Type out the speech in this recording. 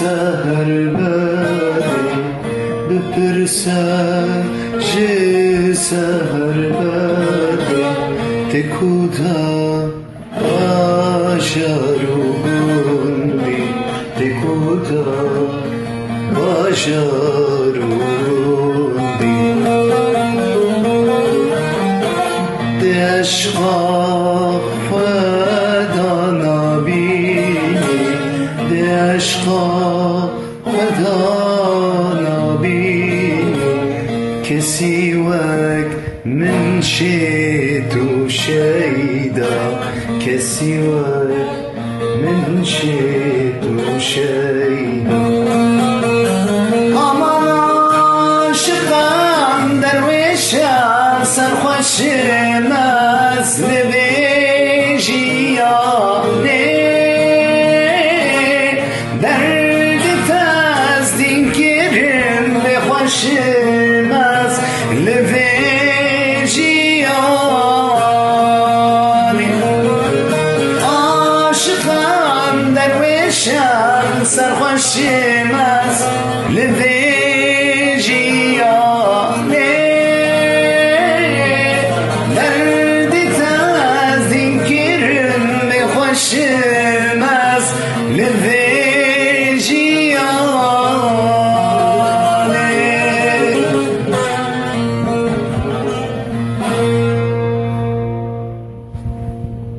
سهر بری بپرسم جه سهر بری تکودا باجارو بندی تکودا باجارو بندی عشقا خدا نبینی عشقا خدا نبینی کسی وک من شید و شیدا کسی وک من شید و شیدا aman aşıkam dervişem sarhoşum az nebejiyane derdi tez dinkirim ve hoşum az nebejiyane aşıkam dervişem sarhoşum az nebejiyane